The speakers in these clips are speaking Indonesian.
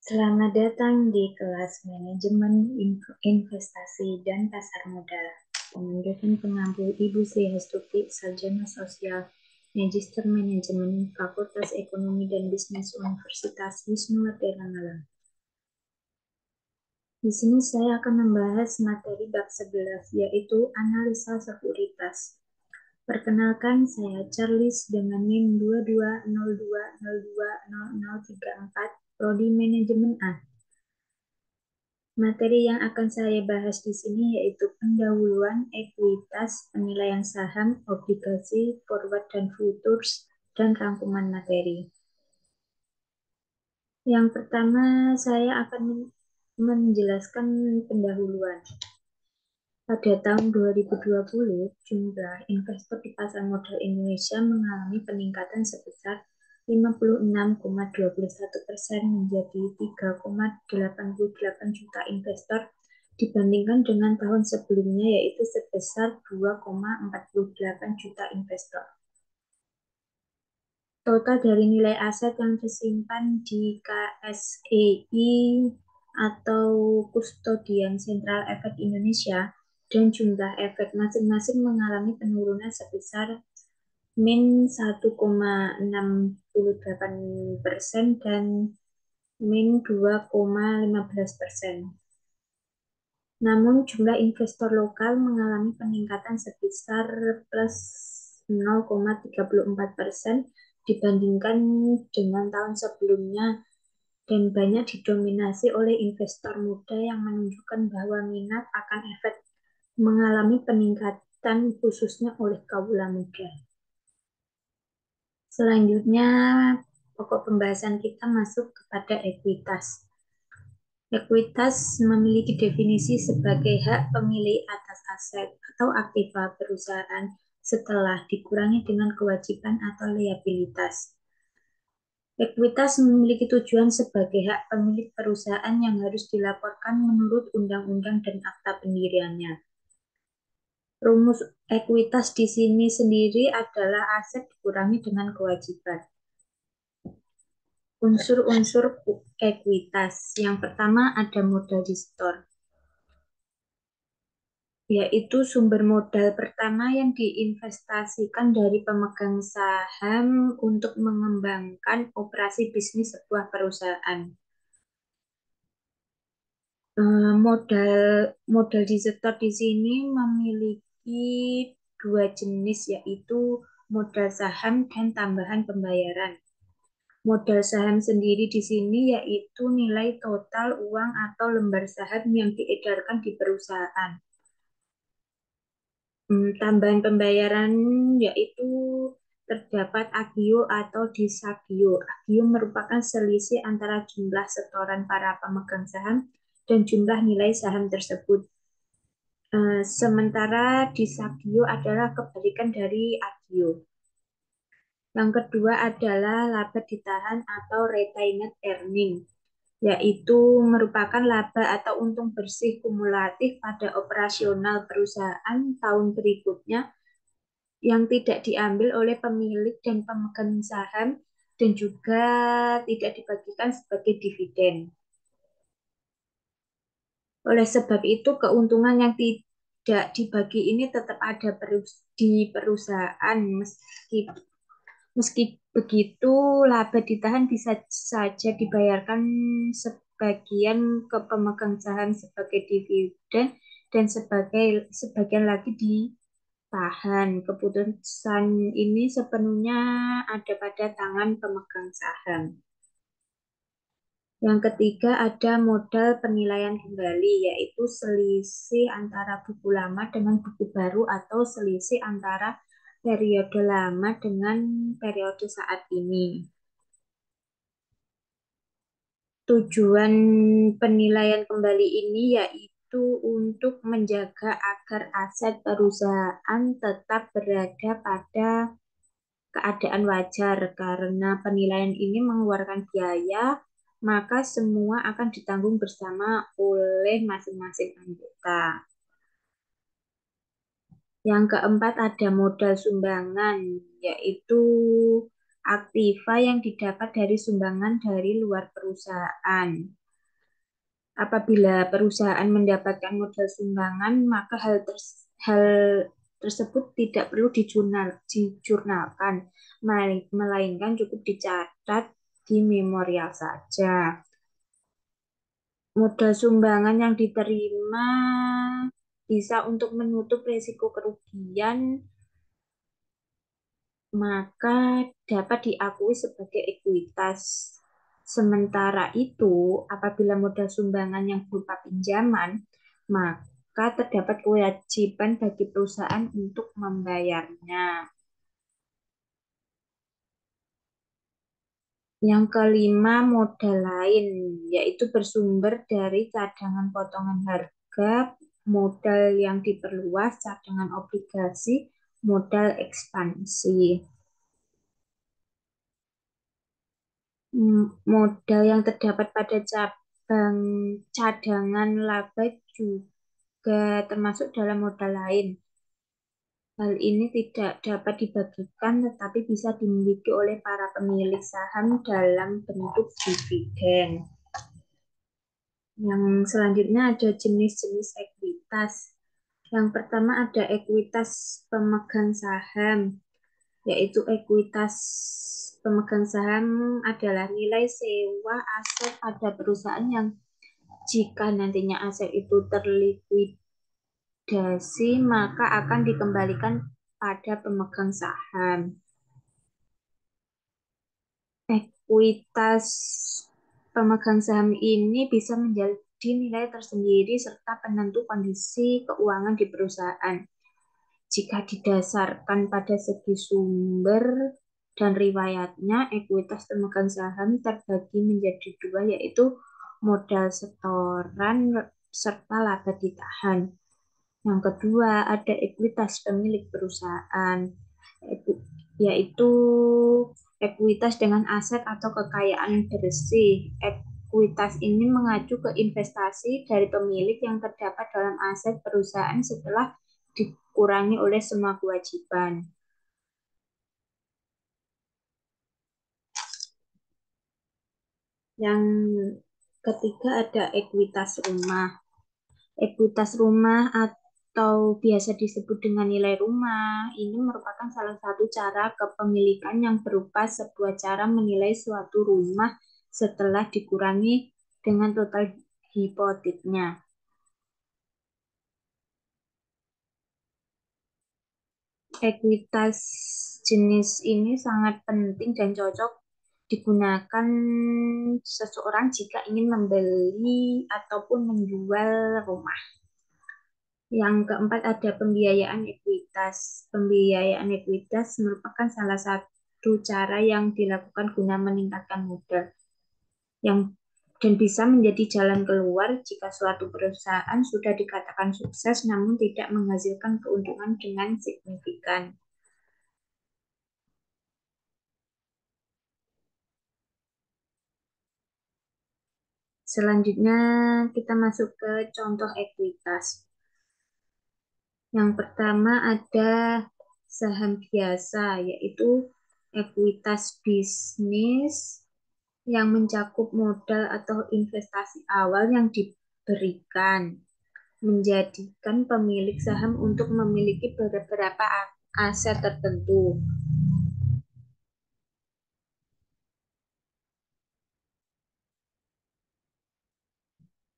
Selamat datang di kelas Manajemen Investasi dan Pasar Modal. Dengan pengampu Ibu Sri Hastuti, Sarjana Sosial, Magister Manajemen, Fakultas Ekonomi dan Bisnis Universitas Wisnu-Merdeka Malang. Di sini saya akan membahas materi bab 11, yaitu analisa sekuritas. Perkenalkan, saya Charles dengan NIM 2202020034, Prodi Manajemen A. Materi yang akan saya bahas di sini yaitu pendahuluan, ekuitas, penilaian saham, obligasi, forward dan futures, dan rangkuman materi. Yang pertama, saya akan menjelaskan pendahuluan. Pada tahun 2020, jumlah investor di pasar modal Indonesia mengalami peningkatan sebesar 56,21% menjadi 3,88 juta investor dibandingkan dengan tahun sebelumnya yaitu sebesar 2,48 juta investor. Total dari nilai aset yang tersimpan di KSEI atau Kustodian Sentral Efek Indonesia dan jumlah efek masing-masing mengalami penurunan sebesar min 1,68% dan min 2,15%. Namun jumlah investor lokal mengalami peningkatan sebesar plus 0,34% dibandingkan dengan tahun sebelumnya dan banyak didominasi oleh investor muda yang menunjukkan bahwa minat akan efek mengalami peningkatan khususnya oleh kaula muda. Selanjutnya, pokok pembahasan kita masuk kepada ekuitas. Ekuitas memiliki definisi sebagai hak pemilik atas aset atau aktiva perusahaan setelah dikurangi dengan kewajiban atau liabilitas. Ekuitas memiliki tujuan sebagai hak pemilik perusahaan yang harus dilaporkan menurut undang-undang dan akta pendiriannya. Rumus ekuitas di sini sendiri adalah aset dikurangi dengan kewajiban. Unsur-unsur ekuitas. Yang pertama ada modal di store, yaitu sumber modal pertama yang diinvestasikan dari pemegang saham untuk mengembangkan operasi bisnis sebuah perusahaan. Modal di store di sini memiliki dua jenis, yaitu modal saham dan tambahan pembayaran. Modal saham sendiri di sini yaitu nilai total uang atau lembar saham yang diedarkan di perusahaan. Tambahan pembayaran yaitu terdapat agio atau disagio. Agio merupakan selisih antara jumlah setoran para pemegang saham dan jumlah nilai saham tersebut. Sementara disagio adalah kebalikan dari agio. Yang kedua adalah laba ditahan atau retained earning, yaitu merupakan laba atau untung bersih kumulatif pada operasional perusahaan tahun berikutnya yang tidak diambil oleh pemilik dan pemegang saham dan juga tidak dibagikan sebagai dividen. Oleh sebab itu, keuntungan yang tidak dibagi ini tetap ada di perusahaan meski begitu, laba ditahan bisa saja dibayarkan sebagian ke pemegang saham sebagai dividen dan sebagian lagi ditahan. Keputusan ini sepenuhnya ada pada tangan pemegang saham. Yang ketiga ada modal penilaian kembali, yaitu selisih antara buku lama dengan buku baru atau selisih antara periode lama dengan periode saat ini. Tujuan penilaian kembali ini yaitu untuk menjaga agar aset perusahaan tetap berada pada keadaan wajar. Karena penilaian ini mengeluarkan biaya, maka semua akan ditanggung bersama oleh masing-masing anggota. Yang keempat ada modal sumbangan, yaitu Aktiva yang didapat dari sumbangan dari luar perusahaan. Apabila perusahaan mendapatkan modal sumbangan, maka hal tersebut tidak perlu dijurnalkan, melainkan cukup dicatat di memorial saja. Modal sumbangan yang diterima bisa untuk menutup risiko kerugian, maka dapat diakui sebagai ekuitas. Sementara itu, apabila modal sumbangan yang berupa pinjaman, maka terdapat kewajiban bagi perusahaan untuk membayarnya. Yang kelima, modal lain, yaitu bersumber dari cadangan potongan harga, modal yang diperluas, cadangan obligasi, modal ekspansi. Modal yang terdapat pada cabang cadangan laba juga termasuk dalam modal lain. Hal ini tidak dapat dibagikan tetapi bisa dimiliki oleh para pemilik saham dalam bentuk dividen. Yang selanjutnya ada jenis-jenis ekuitas. Yang pertama ada ekuitas pemegang saham, yaitu ekuitas pemegang saham adalah nilai sewa aset pada perusahaan yang jika nantinya aset itu terlikuidasi, maka akan dikembalikan pada pemegang saham. Ekuitas pemegang saham ini bisa menjadi nilai tersendiri serta penentu kondisi keuangan di perusahaan. Jika didasarkan pada segi sumber dan riwayatnya, ekuitas pemegang saham terbagi menjadi dua, yaitu modal setoran serta laba ditahan. Yang kedua, ada ekuitas pemilik perusahaan, yaitu ekuitas dengan aset atau kekayaan bersih. Ekuitas ini mengacu ke investasi dari pemilik yang terdapat dalam aset perusahaan setelah dikurangi oleh semua kewajiban. Yang ketiga ada ekuitas rumah. Ekuitas rumah atau biasa disebut dengan nilai rumah, ini merupakan salah satu cara kepemilikan yang berupa sebuah cara menilai suatu rumah setelah dikurangi dengan total hipoteknya. Ekuitas jenis ini sangat penting dan cocok digunakan seseorang jika ingin membeli ataupun menjual rumah. Yang keempat ada pembiayaan ekuitas. Pembiayaan ekuitas merupakan salah satu cara yang dilakukan guna meningkatkan modal yang dan bisa menjadi jalan keluar jika suatu perusahaan sudah dikatakan sukses namun tidak menghasilkan keuntungan dengan signifikan. Selanjutnya kita masuk ke contoh ekuitas. Yang pertama ada saham biasa, yaitu ekuitas bisnis yang mencakup modal atau investasi awal yang diberikan, menjadikan pemilik saham untuk memiliki beberapa aset tertentu.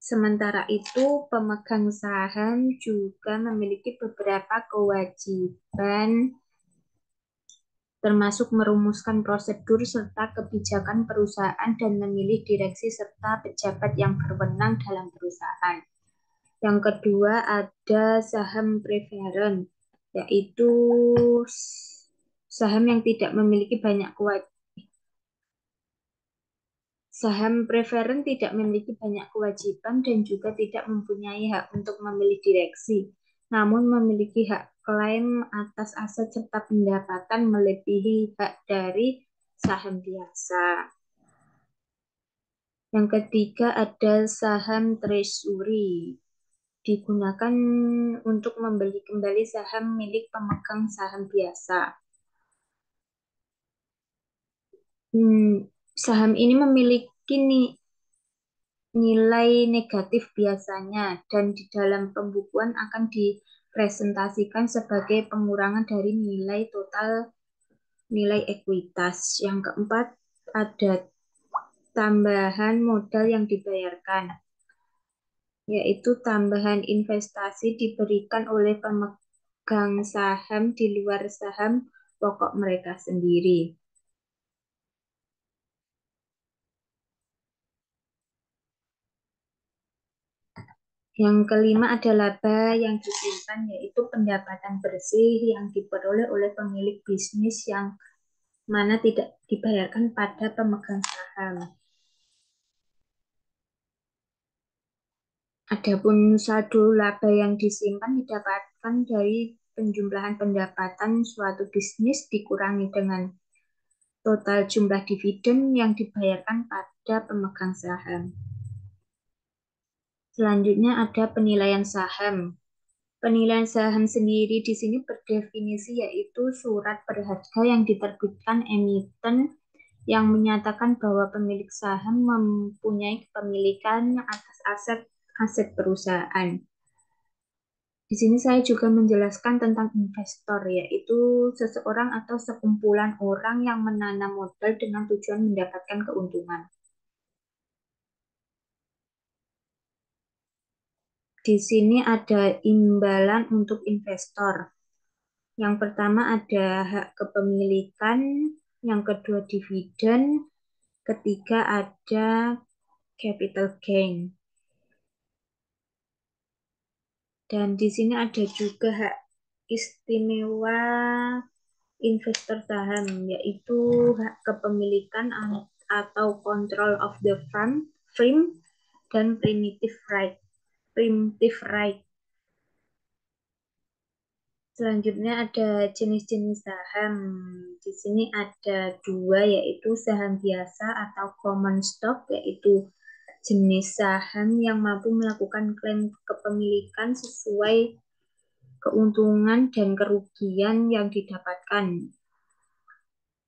Sementara itu, pemegang saham juga memiliki beberapa kewajiban, termasuk merumuskan prosedur serta kebijakan perusahaan dan memilih direksi serta pejabat yang berwenang dalam perusahaan. Yang kedua ada saham preferen, yaitu saham yang tidak memiliki banyak kewajiban. Saham preferen tidak memiliki banyak kewajiban dan juga tidak mempunyai hak untuk memilih direksi, namun memiliki hak klaim atas aset serta pendapatan melebihi hak dari saham biasa. Yang ketiga ada saham treasury, digunakan untuk membeli kembali saham milik pemegang saham biasa. Saham ini memiliki nilai negatif biasanya dan di dalam pembukuan akan dipresentasikan sebagai pengurangan dari nilai total nilai ekuitas. Yang keempat, ada tambahan modal yang dibayarkan, yaitu tambahan investasi diberikan oleh pemegang saham di luar saham pokok mereka sendiri. Yang kelima ada laba yang disimpan, yaitu pendapatan bersih yang diperoleh oleh pemilik bisnis yang mana tidak dibayarkan pada pemegang saham. Adapun saldo laba yang disimpan didapatkan dari penjumlahan pendapatan suatu bisnis dikurangi dengan total jumlah dividen yang dibayarkan pada pemegang saham. Selanjutnya ada penilaian saham. Penilaian saham sendiri di sini berdefinisi yaitu surat berharga yang diterbitkan emiten yang menyatakan bahwa pemilik saham mempunyai kepemilikan atas aset perusahaan. Di sini saya juga menjelaskan tentang investor, yaitu seseorang atau sekumpulan orang yang menanam modal dengan tujuan mendapatkan keuntungan. Di sini ada imbalan untuk investor. Yang pertama ada hak kepemilikan, yang kedua dividen, ketiga ada capital gain. Dan di sini ada juga hak istimewa investor saham, yaitu hak kepemilikan atau control of the firm dan primitive right. Primitive right. Selanjutnya ada jenis-jenis saham. Di sini ada dua, yaitu saham biasa atau common stock, yaitu jenis saham yang mampu melakukan klaim kepemilikan sesuai keuntungan dan kerugian yang didapatkan.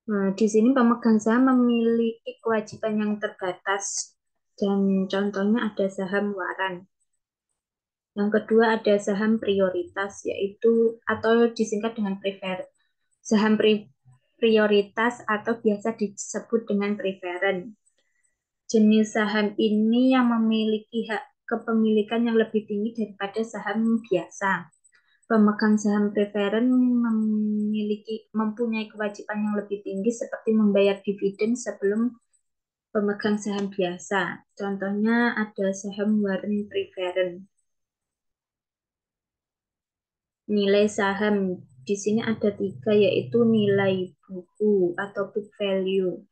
Nah, di sini pemegang saham memiliki kewajiban yang terbatas dan contohnya ada saham waran. Yang kedua ada saham prioritas, yaitu atau disingkat dengan saham prioritas atau biasa disebut dengan preferen. Jenis saham ini yang memiliki hak kepemilikan yang lebih tinggi daripada saham biasa. Pemegang saham preferen mempunyai kewajiban yang lebih tinggi seperti membayar dividen sebelum pemegang saham biasa. Contohnya ada saham warrant preferen. Nilai saham di sini ada tiga, yaitu nilai buku atau book value,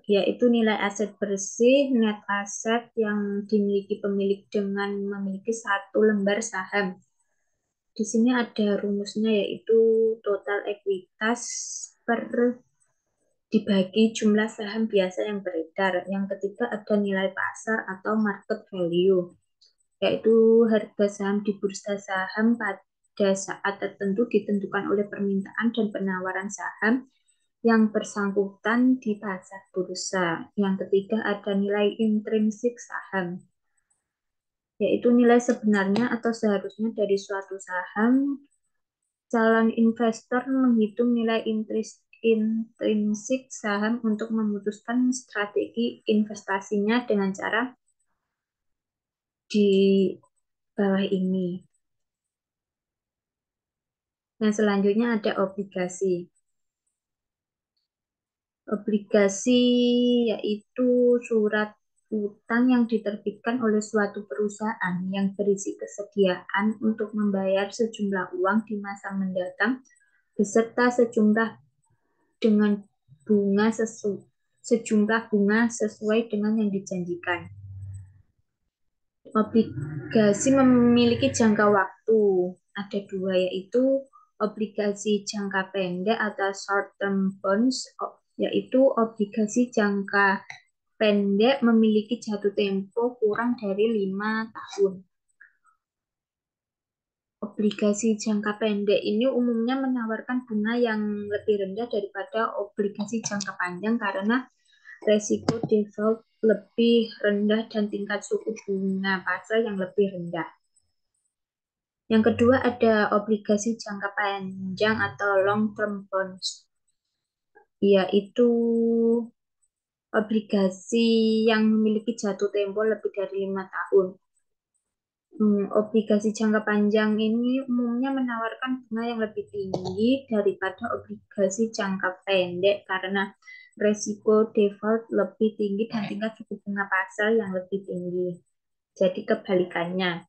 yaitu nilai aset bersih, net aset yang dimiliki pemilik dengan memiliki satu lembar saham. Di sini ada rumusnya, yaitu total ekuitas per dibagi jumlah saham biasa yang beredar. Yang ketiga ada nilai pasar atau market value, yaitu harga saham di bursa saham pada saat tertentu ditentukan oleh permintaan dan penawaran saham yang bersangkutan di pasar bursa. Yang ketiga ada nilai intrinsik saham, yaitu nilai sebenarnya atau seharusnya dari suatu saham. Calon investor menghitung nilai intrinsik saham untuk memutuskan strategi investasinya dengan cara di bawah ini. Yang selanjutnya ada obligasi. Obligasi yaitu surat utang yang diterbitkan oleh suatu perusahaan yang berisi kesediaan untuk membayar sejumlah uang di masa mendatang beserta dengan sejumlah bunga sesuai dengan yang dijanjikan. Obligasi memiliki jangka waktu. Ada dua, yaitu obligasi jangka pendek atau short term bonds, yaitu obligasi jangka pendek memiliki jatuh tempo kurang dari 5 tahun. Obligasi jangka pendek ini umumnya menawarkan bunga yang lebih rendah daripada obligasi jangka panjang karena resiko default lebih rendah dan tingkat suku bunga pasar yang lebih rendah. Yang kedua ada obligasi jangka panjang atau long term bonds, yaitu obligasi yang memiliki jatuh tempo lebih dari 5 tahun. Obligasi jangka panjang ini umumnya menawarkan bunga yang lebih tinggi daripada obligasi jangka pendek karena resiko default lebih tinggi dan tingkat suku bunga pasar yang lebih tinggi. Jadi kebalikannya.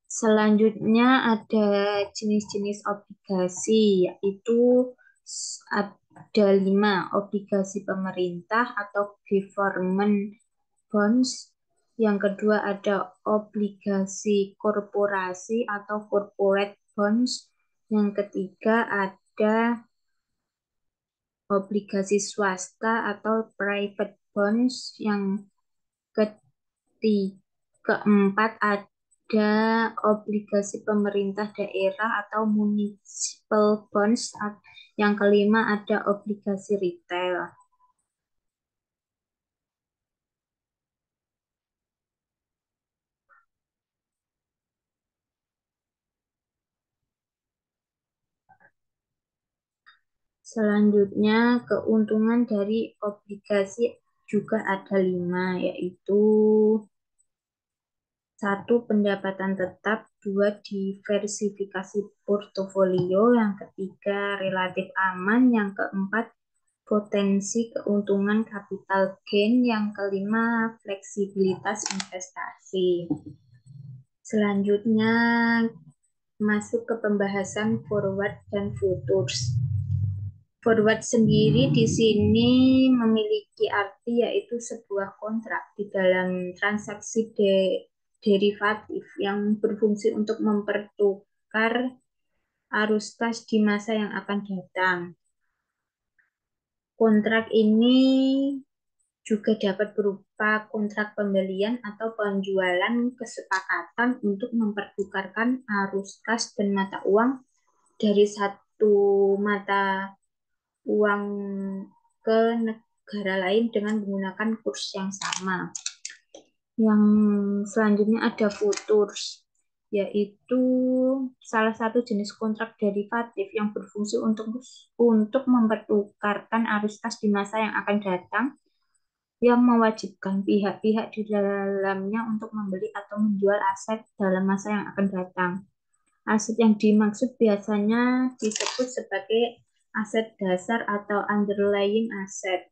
Selanjutnya ada jenis-jenis obligasi, yaitu ada 5, obligasi pemerintah atau government bonds. Yang kedua ada obligasi korporasi atau corporate bonds. Yang ketiga ada obligasi swasta atau private bonds. Yang keempat ada obligasi pemerintah daerah atau municipal bonds. Yang kelima ada obligasi retail. Selanjutnya, keuntungan dari obligasi juga ada 5, yaitu 1, pendapatan tetap, 2, diversifikasi portofolio, yang ketiga, relatif aman, yang keempat, potensi keuntungan capital gain, yang kelima, fleksibilitas investasi. Selanjutnya, masuk ke pembahasan forward dan futures. Forward sendiri di sini memiliki arti yaitu sebuah kontrak di dalam transaksi derivatif yang berfungsi untuk mempertukar arus kas di masa yang akan datang. Kontrak ini juga dapat berupa kontrak pembelian atau penjualan kesepakatan untuk mempertukarkan arus kas dan mata uang dari satu mata uang ke negara lain dengan menggunakan kurs yang sama. Yang selanjutnya ada futures, yaitu salah satu jenis kontrak derivatif yang berfungsi untuk mempertukarkan arus kas di masa yang akan datang, yang mewajibkan pihak-pihak di dalamnya untuk membeli atau menjual aset dalam masa yang akan datang. Aset yang dimaksud biasanya disebut sebagai aset dasar atau underlying asset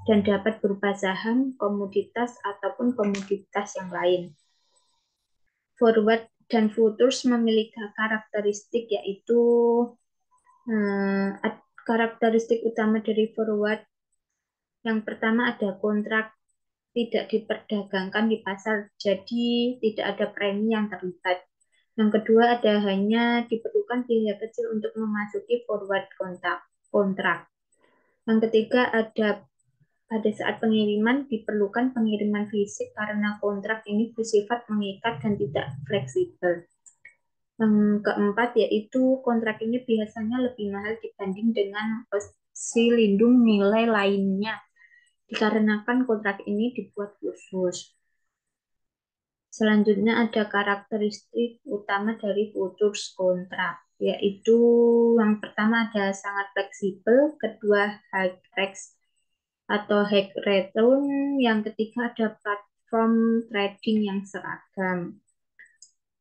dan dapat berupa saham, komoditas, ataupun komoditas yang lain. Forward dan futures memiliki karakteristik yaitu karakteristik utama dari forward. Yang pertama ada kontrak tidak diperdagangkan di pasar, jadi tidak ada premi yang terlibat. Yang kedua ada hanya diperlukan biaya kecil untuk memasuki forward kontrak. Yang ketiga ada pada saat pengiriman diperlukan pengiriman fisik karena kontrak ini bersifat mengikat dan tidak fleksibel. Yang keempat yaitu kontrak ini biasanya lebih mahal dibanding dengan opsi lindung nilai lainnya dikarenakan kontrak ini dibuat khusus. Selanjutnya ada karakteristik utama dari futures kontrak, yaitu yang pertama ada sangat fleksibel, kedua high risk atau high return, yang ketiga ada platform trading yang seragam.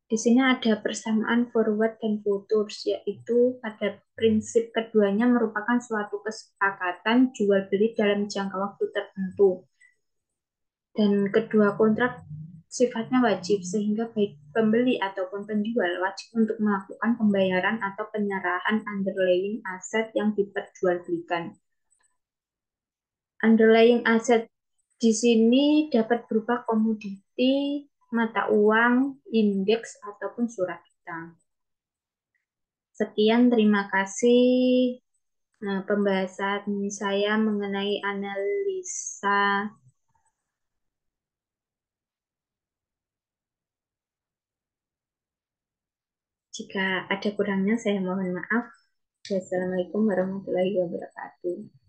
Di sini ada persamaan forward dan futures, yaitu pada prinsip keduanya merupakan suatu kesepakatan jual beli dalam jangka waktu tertentu. Dan kedua kontrak sifatnya wajib, sehingga baik pembeli ataupun penjual wajib untuk melakukan pembayaran atau penyerahan underlying aset yang diperjualbelikan. Underlying aset di sini dapat berupa komoditi, mata uang, indeks, ataupun surat utang. Sekian, terima kasih. Pembahasan saya mengenai analisa Jika ada kurangnya, saya mohon maaf. Wassalamualaikum warahmatullahi wabarakatuh.